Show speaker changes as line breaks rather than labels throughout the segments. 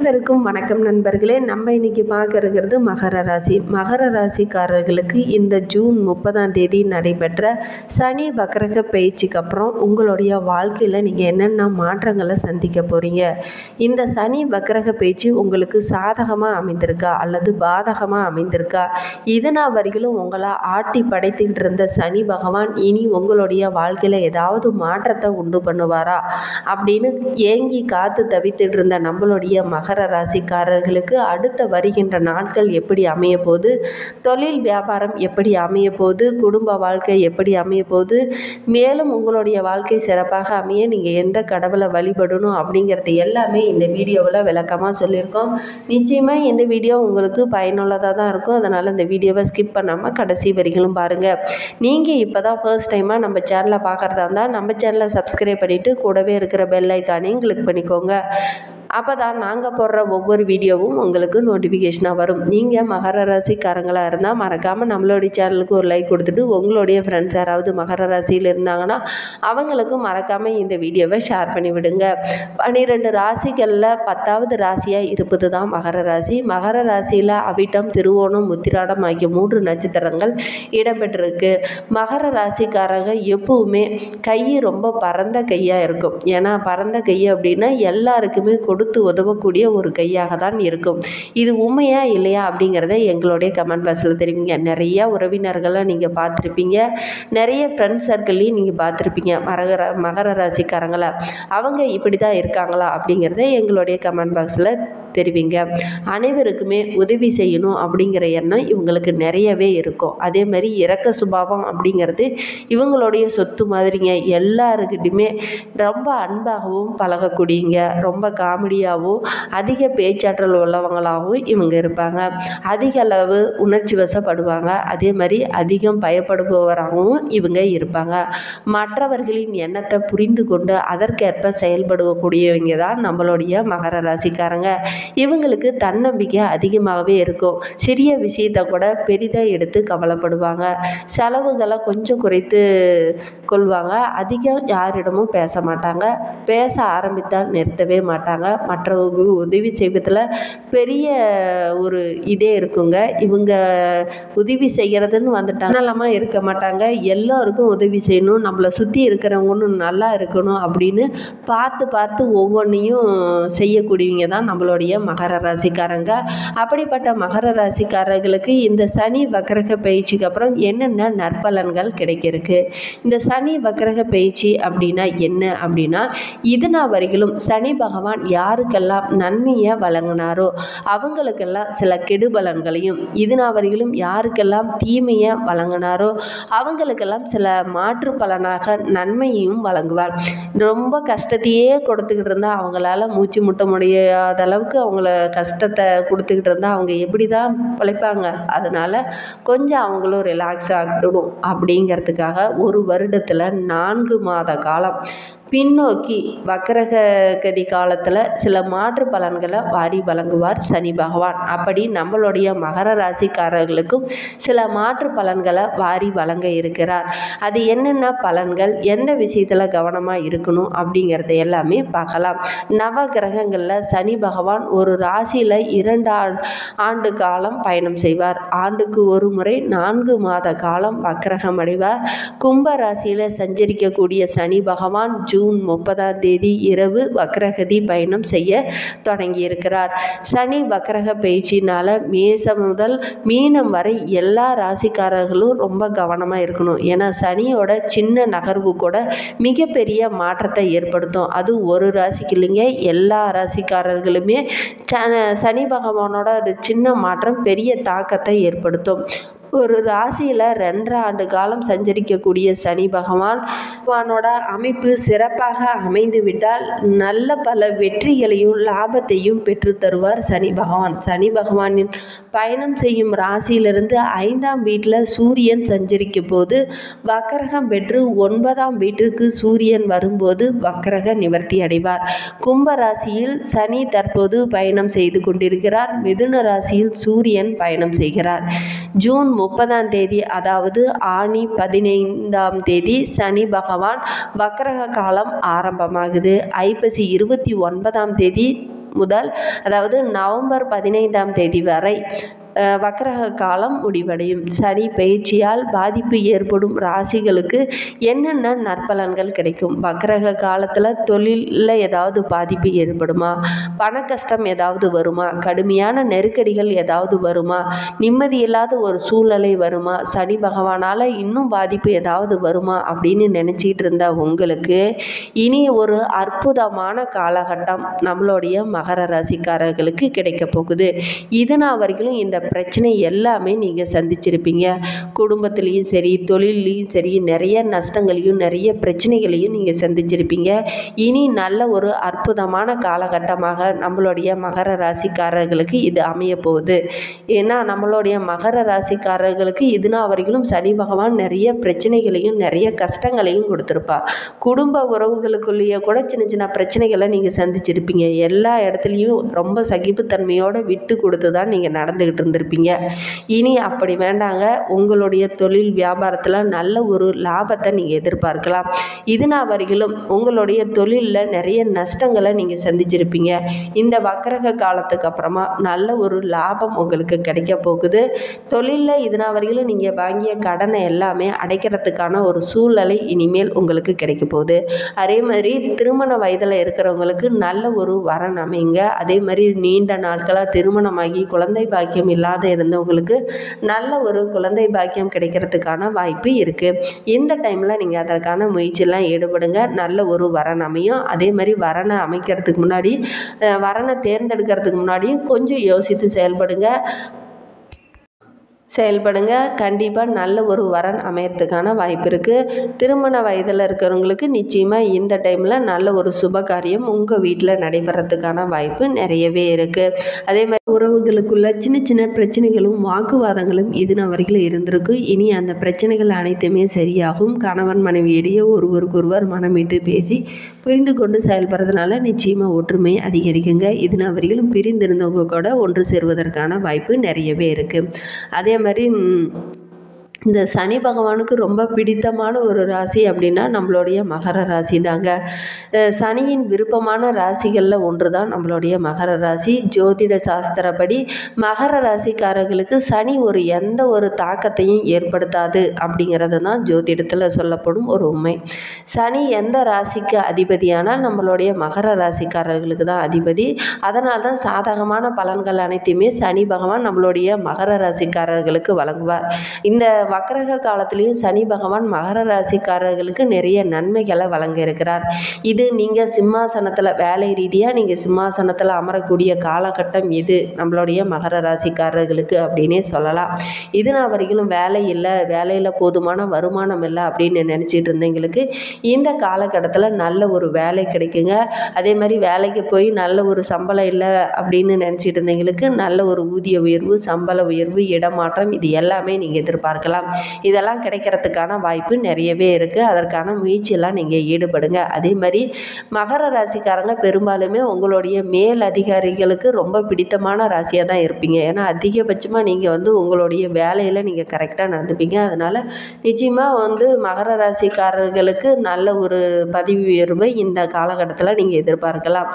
அனைவருக்கும் வணக்கம் நண்பர்களே. நம்ம இன்னைக்கு பார்க்க இருக்கிறது மகர ராசி. மகர ராசிக்காரர்களுக்கு இந்த ஜூன் 30ஆம் தேதி நடைபெற்ற சனி வக்ரக பயிற்சிக்கு அப்புறம் உங்களுடைய வாழ்க்கையில் நீங்கள் என்னென்ன மாற்றங்களை சந்திக்க போகிறீங்க, இந்த சனி வக்ரக பயிற்சி உங்களுக்கு சாதகமாக அமைந்திருக்கா அல்லது பாதகமாக அமைந்திருக்கா, இதனால் வரையிலும் உங்களை ஆட்டி படைத்துக்கிட்டு இருந்த சனி பகவான் இனி உங்களுடைய வாழ்க்கையில் ஏதாவது மாற்றத்தை உண்டு பண்ணுவாரா அப்படின்னு ஏங்கி காத்து தவித்துட்டு இருந்த நம்மளுடைய மகர ராசிக்காரர்களுக்கு அடுத்த வருகின்ற நாட்கள் எப்படி அமைய போகுது, தொழில் வியாபாரம் எப்படி அமைய போகுது, குடும்ப வாழ்க்கை எப்படி அமைய போகுது, மேலும் உங்களுடைய வாழ்க்கை சிறப்பாக அமைய நீங்கள் எந்த கடவுளை வழிபடணும் அப்படிங்கிறது எல்லாமே இந்த வீடியோவில் விளக்கமாக சொல்லியிருக்கோம். நிச்சயமாக இந்த வீடியோ உங்களுக்கு பயனுள்ளதாக தான் இருக்கும். அதனால் இந்த வீடியோவை ஸ்கிப் பண்ணாமல் கடைசி வரைக்கும் பாருங்கள். நீங்கள் இப்போ தான் ஃபர்ஸ்ட் டைமாக நம்ம சேனலை பார்க்குறதா இருந்தால் நம்ம சேனலை சப்ஸ்கிரைப் பண்ணிவிட்டு கூடவே இருக்கிற பெல் ஐக்கானையும் கிளிக் பண்ணிக்கோங்க. அப்போ தான் நாங்கள் போடுற ஒவ்வொரு வீடியோவும் உங்களுக்கு நோட்டிஃபிகேஷனாக வரும். நீங்கள் மகர ராசிக்காரங்களாக இருந்தால் மறக்காமல் நம்மளுடைய சேனலுக்கு ஒரு லைக் கொடுத்துட்டு உங்களுடைய ஃப்ரெண்ட்ஸ் யாராவது மகர ராசியில் இருந்தாங்கன்னா அவங்களுக்கும் மறக்காமல் இந்த வீடியோவை ஷேர் பண்ணி விடுங்க. 12 ராசிகளில் 10வது ராசியாக இருப்பது தான் மகர ராசி. மகர ராசியில் அவிட்டம், திருவோணம், உத்திராடம் ஆகிய 3 நட்சத்திரங்கள் இடம்பெற்றிருக்கு. மகர ராசிக்காரங்க எப்பவுமே கை ரொம்ப பரந்த கையாக இருக்கும். ஏன்னா பரந்த கை அப்படின்னா எல்லாருக்குமே கொடுத்து உதவக்கூடிய ஒரு கையாக தான் இருக்கும். இது உண்மையா இல்லையா அப்படிங்கிறத எங்களுடைய கமெண்ட் பாக்ஸில் தெரிவிங்க. நிறைய உறவினர்களை நீங்கள் பார்த்துருப்பீங்க, நிறைய ஃப்ரெண்ட்ஸ் சர்க்கிள்லையும் நீங்கள் பார்த்துருப்பீங்க மகர ராசிக்காரங்களை. அவங்க இப்படி தான் இருக்காங்களா அப்படிங்கிறத எங்களுடைய கமெண்ட் பாக்ஸில் தெரிவிங்க. அனைவருக்குமே உதவி செய்யணும் அப்படிங்கிற எண்ணம் இவங்களுக்கு நிறையவே இருக்கும். அதே மாதிரி இரக்க சுபாவம் அப்படிங்கிறது இவங்களுடைய சொத்து மாதிரிங்க. எல்லாருக்கிட்டையுமே ரொம்ப அன்பாகவும் பழகக்கூடியங்க, ரொம்ப காமெடியாகவும் அதிக பேச்சாற்றல் உள்ளவங்களாகவும் இவங்க இருப்பாங்க. அதிக அளவு உணர்ச்சி வசப்படுவாங்க. அதே மாதிரி அதிகம் பயப்படுபவராகவும் இவங்க இருப்பாங்க. மற்றவர்களின் எண்ணத்தை புரிந்து கொண்டு அதற்கேற்ப செயல்படக்கூடியவங்க தான் நம்மளுடைய மகர ராசிக்காரங்க. இவங்களுக்கு தன்னம்பிக்கை அதிகமாகவே இருக்கும். சிறிய விஷயத்தை கூட பெரிதாக எடுத்து கவலைப்படுவாங்க. செலவுகளை கொஞ்சம் குறைத்து கொள்வாங்க. அதிகம் யாரிடமும் பேச மாட்டாங்க. பேச ஆரம்பித்தால் நிறுத்தவே மாட்டாங்க. மற்றவங்களுக்கு உதவி செய்வதில் பெரிய ஒரு இதே இருக்குங்க. இவங்க உதவி செய்கிறதுன்னு வந்துட்டாங்க நலமாக இருக்க மாட்டாங்க. எல்லோருக்கும் உதவி செய்யணும், நம்மளை சுற்றி இருக்கிறவங்களும் நல்லா இருக்கணும் அப்படின்னு பார்த்து பார்த்து ஒவ்வொன்றையும் செய்யக்கூடியவங்க தான் நம்மளுடைய மகர ராசிக்காரங்க. அப்படிப்பட்ட மகர ராசிக்காரர்களுக்கு இந்த சனி வக்ரக பயிற்சிக்கு அப்புறம் என்னென்ன நற்பலன்கள் கிடைக்கிறதுக்கு, இந்த சனி வக்ரக பயிற்சி அப்படின்னா என்ன அப்படின்னா, இதனால் வரையிலும் சனி பகவான் யாருக்கெல்லாம் நன்மையை வழங்கினாரோ அவங்களுக்கெல்லாம் சில கெடுபலன்களையும், இதனால் வரையிலும் யாருக்கெல்லாம் தீமையை வழங்கினாரோ அவங்களுக்கெல்லாம் சில மாற்று பலனாக நன்மையும் வழங்குவார். ரொம்ப கஷ்டத்தையே கொடுத்துக்கிட்டு இருந்தால் அவங்களால மூச்சு முட்ட முடியாத அளவுக்கு அவங்கள கஷ்டத்தை கொடுத்துக்கிட்டு இருந்தால் அவங்க எப்படி தான் பிழைப்பாங்க. அதனால் கொஞ்சம் அவங்களும் ரிலாக்ஸ் ஆகிடணும் அப்படிங்கிறதுக்காக ஒரு வருடத்தில் 4 மாத காலம் பின்னோக்கி வக்ரக கதி காலத்தில் சில மாற்று பலன்களை வாரி வழங்குவார் சனி பகவான். அப்படி நம்மளுடைய மகர ராசிக்காரர்களுக்கும் சில மாற்று பலன்களை வாரி வழங்க இருக்கிறார். அது என்னென்ன பலன்கள், எந்த விஷயத்தில் கவனமாக இருக்கணும் அப்படிங்கிறத எல்லாமே பார்க்கலாம். நவ கிரகங்களில் சனி பகவான் ஒரு ராசியில் 2 ஆண்டு காலம் பயணம் செய்வார். ஆண்டுக்கு ஒரு முறை 4 மாத காலம் வக்ரகம் அடைவார். கும்ப ராசியில் சஞ்சரிக்கக்கூடிய சனி பகவான் ஜூன் 30ஆம் தேதி இரவு வக்ரகதி பயணம் செய்ய தொடங்கியிருக்கிறார். சனி வக்ரக பயிற்சினால் மேசம் முதல் மீனம் வரை எல்லா ராசிக்காரர்களும் ரொம்ப கவனமாக இருக்கணும். ஏன்னா சனியோட சின்ன நகர்வு கூட மிகப்பெரிய மாற்றத்தை ஏற்படுத்தும். அது ஒரு ராசிக்கு இல்லைங்க, எல்லா ராசிக்காரர்களுமே சனி பகவானோட சின்ன மாற்றம் பெரிய தாக்கத்தை ஏற்படுத்தும். ஒரு ராசியில் 2 ஆண்டு காலம் சஞ்சரிக்கக்கூடிய சனி பகவானோட அமைப்பு சிறப்பாக அமைந்து விட்டால் நல்ல பல வெற்றிகளையும் லாபத்தையும் பெற்று தருவார் சனி பகவான். சனி பகவானின் பயணம் செய்யும் ராசியிலிருந்து 5ஆம் வீட்டில் சூரியன் சஞ்சரிக்கும் போது வக்ரகம் பெற்று 9ஆம் வீட்டிற்கு சூரியன் வரும்போது வக்ரக நிவர்த்தி அடைவார். கும்ப ராசியில் சனி தற்போது பயணம் செய்து கொண்டிருக்கிறார். மிதுன ராசியில் சூரியன் பயணம் செய்கிறார். ஜூன் 30ஆம் தேதி அதாவது ஆனி 15ஆம் தேதி சனி பகவான் வக்ரக காலம் ஆரம்பமாகுது. ஐப்பசி 29ஆம் தேதி முதல் அதாவது நவம்பர் 15ஆம் தேதி வரை வக்ரக காலம் முடிவடையும். சனி பயிற்சியால் பாதிப்பு ஏற்படும் ராசிகளுக்கு என்னென்ன நற்பலன்கள் கிடைக்கும்? வக்ரக காலத்தில் தொழிலில் ஏதாவது பாதிப்பு ஏற்படுமா? பண கஷ்டம் ஏதாவது வருமா? கடுமையான நெருக்கடிகள் ஏதாவது வருமா? நிம்மதியில்லாத ஒரு சூழ்நிலை வருமா? சனி பகவானால் இன்னும் பாதிப்பு ஏதாவது வருமா அப்படின்னு நினச்சிட்டு இருந்த உங்களுக்கு இனி ஒரு அற்புதமான காலகட்டம் நம்மளுடைய மகர ராசிக்காரர்களுக்கு கிடைக்க போகுது. இதனால் வரைக்கும் இந்த பிரச்சனை எல்லாமே நீங்கள் சந்திச்சிருப்பீங்க. குடும்பத்துலேயும் சரி, தொழிலையும் சரி, நிறைய நஷ்டங்களையும் நிறைய பிரச்சனைகளையும் நீங்கள் சந்திச்சிருப்பீங்க. இனி நல்ல ஒரு அற்புதமான காலகட்டமாக நம்மளுடைய மகர ராசிக்காரர்களுக்கு இது அமைய போகுது. ஏன்னா நம்மளுடைய மகர ராசிக்காரர்களுக்கு இதுநாள் வரைக்கும் சனி பகவான் நிறைய பிரச்சனைகளையும் நிறைய கஷ்டங்களையும் கொடுத்துருப்பா. குடும்ப உறவுகளுக்குள்ளேயே கூட சின்ன சின்ன பிரச்சனைகளை நீங்கள் சந்திச்சிருப்பீங்க. எல்லா இடத்துலையும் ரொம்ப சகிப்புத்தன்மையோடு விட்டு கொடுத்து தான் நீங்கள் நடந்துக்கிட்டு இருந்திருப்பீங்க. இனி அப்படி வேண்டாங்க. உங்களுடைய தொழில் வியாபாரத்தில் நல்ல ஒரு லாபத்தை நீங்கள் எதிர்பார்க்கலாம். இதுநாள் வரையிலும் உங்களுடைய தொழிலில் நிறைய நஷ்டங்களை நீங்கள் சந்திச்சிருப்பீங்க. இந்த வக்ரக காலத்துக்கு அப்புறமா நல்ல ஒரு லாபம் உங்களுக்கு கிடைக்க போகுது. தொழிலில் இதுநாள் வரையிலும் நீங்கள் வாங்கிய கடனை எல்லாமே அடைக்கிறதுக்கான ஒரு சூழ்நிலை இனிமேல் உங்களுக்கு கிடைக்க போகுது. அதே மாதிரி திருமண வயதில் இருக்கிறவங்களுக்கு நல்ல ஒரு வரன் அமைங்க. அதே மாதிரி நீண்ட நாட்களாக திருமணமாகி குழந்தை பாக்கியம் இல்லாத இருந்தவங்களுக்கு நல்ல ஒரு குழந்தை பாக்கியம் கிடைக்கிறதுக்கான வாய்ப்பு இருக்குது. இந்த டைமில் நீங்கள் அதற்கான முயற்சியெல்லாம் ஈடுபடுங்க. நல்ல ஒரு வரன் அமையும். அதே மாதிரி வரனை அமைக்கிறதுக்கு முன்னாடி வரனை தேர்ந்தெடுக்கிறதுக்கு முன்னாடியும் கொஞ்சம் யோசித்து செயல்படுங்க. கண்டிப்பாக நல்ல ஒரு வரன் அமையறதுக்கான வாய்ப்பு இருக்குது. திருமண வயதில் இருக்கிறவங்களுக்கு நிச்சயமாக இந்த டைமில் நல்ல ஒரு சுப காரியம் உங்கள் வீட்டில் நடைபெறத்துக்கான வாய்ப்பு நிறையவே இருக்குது. அதே மாதிரி உறவுகளுக்குள்ள சின்ன சின்ன பிரச்சனைகளும் வாக்குவாதங்களும் இதுநாள் வரைக்கும் இருந்திருக்கும். இனி அந்த பிரச்சனைகள் அனைத்துமே சரியாகும். கணவன் மனைவியிடையே ஒருவருக்கொருவர் மனமிட்டு பேசி புரிந்து கொண்டு செயல்படுறதுனால நிச்சயமாக ஒற்றுமை அதிகரிக்குங்க. இதுநாள் வரைக்கும் பிரிந்திருந்தவங்க கூட ஒன்று சேருவதற்கான வாய்ப்பு நிறையவே இருக்குது. அதே மாதிரி இந்த சனி பகவானுக்கு ரொம்ப பிடித்தமான ஒரு ராசி அப்படின்னா நம்மளுடைய மகர ராசி தாங்க. சனியின் விருப்பமான ராசிகளில் ஒன்று தான் நம்மளுடைய மகர ராசி. ஜோதிட சாஸ்திரப்படி மகர ராசிக்காரர்களுக்கு சனி எந்த ஒரு தாக்கத்தையும் ஏற்படுத்தாது அப்படிங்கிறது தான் ஜோதிடத்தில் சொல்லப்படும் ஒரு உண்மை. சனி எந்த ராசிக்கு அதிபதியானால் நம்மளுடைய மகர ராசிக்காரர்களுக்கு தான் அதிபதி. அதனால தான் சாதகமான பலன்கள் அனைத்தையுமே சனி பகவான் நம்மளுடைய மகர ராசிக்காரர்களுக்கு வழங்குவார். இந்த வக்ரக காலத்திலையும் சனி பகவான் மகர ராசிக்காரர்களுக்கு நிறைய நன்மைகளை வழங்க இருக்கிறார். இது நீங்கள் சிம்மாசனத்தில் வேலை ரீதியாக நீங்கள் சிம்மாசனத்தில் அமரக்கூடிய காலகட்டம் இது நம்மளுடைய மகர ராசிக்காரர்களுக்கு அப்படின்னே சொல்லலாம். இதுநாள் வரைக்கும் வேலை இல்லை, வேலையில் போதுமான வருமானம் இல்லை அப்படின்னு நினச்சிட்டு இருந்தவங்களுக்கு இந்த காலகட்டத்தில் நல்ல ஒரு வேலை கிடைக்குங்க. அதே மாதிரி வேலைக்கு போய் நல்ல ஒரு சம்பளம் இல்லை அப்படின்னு நினச்சிட்டு இருந்தவங்களுக்கு நல்ல ஒரு ஊதிய உயர்வு, சம்பள உயர்வு, இடமாற்றம் இது எல்லாமே நீங்கள் எதிர்பார்க்கலாம். இதெல்லாம் கிடைக்கிறதுக்கான வாய்ப்பு நிறையவே இருக்குது. அதற்கான முயற்சியெல்லாம் நீங்கள் ஈடுபடுங்க. அதே மாதிரி மகர ராசிக்காரங்க பெரும்பாலுமே உங்களுடைய மேல் அதிகாரிகளுக்கு ரொம்ப பிடித்தமான ராசியாக தான் இருப்பீங்க. ஏன்னா அதிகபட்சமாக நீங்கள் உங்களுடைய வேலையில் நீங்கள் கரெக்டாக நடந்துப்பீங்க. அதனால் நிச்சயமாக மகர ராசிக்காரர்களுக்கு நல்ல ஒரு பதவி உயர்வு இந்த காலகட்டத்தில் நீங்கள் எதிர்பார்க்கலாம்.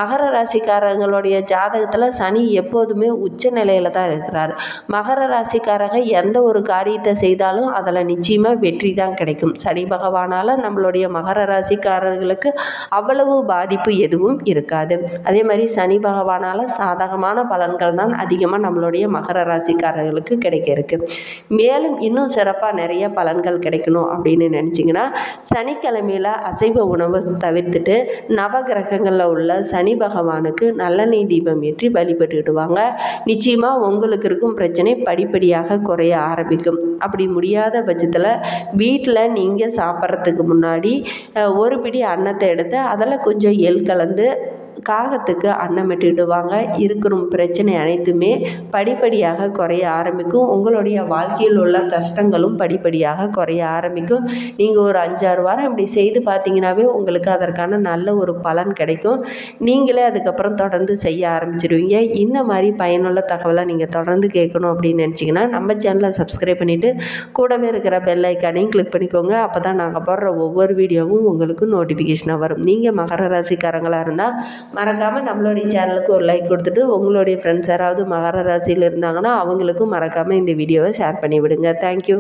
மகர ராசிக்காரங்களுடைய ஜாதகத்தில் சனி எப்போதுமே உச்ச நிலையில் தான் இருக்கிறார். மகர ராசிக்காரங்க எந்த ஒரு காரியத்தை செய்தாலும் அதில் நிச்சயமாக வெற்றி தான் கிடைக்கும். சனி பகவானால் நம்மளுடைய மகர ராசிக்காரர்களுக்கு அவ்வளவு பாதிப்பு எதுவும் இருக்காது. அதே மாதிரி சனி பகவானால் சாதகமான பலன்கள் தான் அதிகமாக நம்மளுடைய மகர ராசிக்காரர்களுக்கு கிடைக்க இருக்கு. மேலும் இன்னும் சிறப்பாக நிறைய பலன்கள் கிடைக்கணும் அப்படின்னு நினச்சிங்கன்னா சனிக்கிழமையில் அசைவ உணவை தவிர்த்துட்டு நவகிரகங்களில் உள்ள சனி பகவானுக்கு நல்லெண்ணெய் தீபம் ஏற்றி வழிபட்டுடுவாங்க. நிச்சயமாக உங்களுக்கு இருக்கும் பிரச்சனை படிப்படியாக குறைய ஆரம்பிக்கும். அப்படி முடியாத பட்சத்தில் வீட்டில் நீங்கள் சாப்பிட்றதுக்கு முன்னாடி ஒரு பிடி அன்னத்தை எடுத்து அதில் கொஞ்சம் எள் கலந்து காகத்துக்கு அன்னமிட்டுடுவாங்க. இருக்கிற பிரச்சனை அனைத்துமே படிப்படியாக குறைய ஆரம்பிக்கும். உங்களுடைய வாழ்க்கையில் உள்ள கஷ்டங்களும் படிப்படியாக குறைய ஆரம்பிக்கும். நீங்கள் ஒரு 5-6 வாரம் இப்படி செய்து பார்த்தீங்கன்னாவே உங்களுக்கு அதற்கான நல்ல ஒரு பலன் கிடைக்கும். நீங்களே அதுக்கப்புறம் தொடர்ந்து செய்ய ஆரம்பிச்சிடுவீங்க. இந்த மாதிரி பயனுள்ள தகவலை நீங்கள் தொடர்ந்து கேட்கணும் அப்படின்னு நினச்சிங்கன்னா நம்ம சேனலை சப்ஸ்கிரைப் பண்ணிவிட்டு கூடவே இருக்கிற பெல் ஐக்கானையும் கிளிக் பண்ணிக்கோங்க. அப்போ தான் நாங்கள் போடுற ஒவ்வொரு வீடியோவும் உங்களுக்கு நோட்டிஃபிகேஷனாக வரும். நீங்கள் மகர ராசிக்காரங்களாக இருந்தால் மறக்காமல் நம்மளுடைய சேனலுக்கு ஒரு லைக் கொடுத்துட்டு உங்களுடைய ஃப்ரெண்ட்ஸ் யாராவது மகர ராசியில் இருந்தாங்கன்னா அவங்களுக்கும் மறக்காமல் இந்த வீடியோவை ஷேர் பண்ணி விடுங்க. தேங்க்யூ.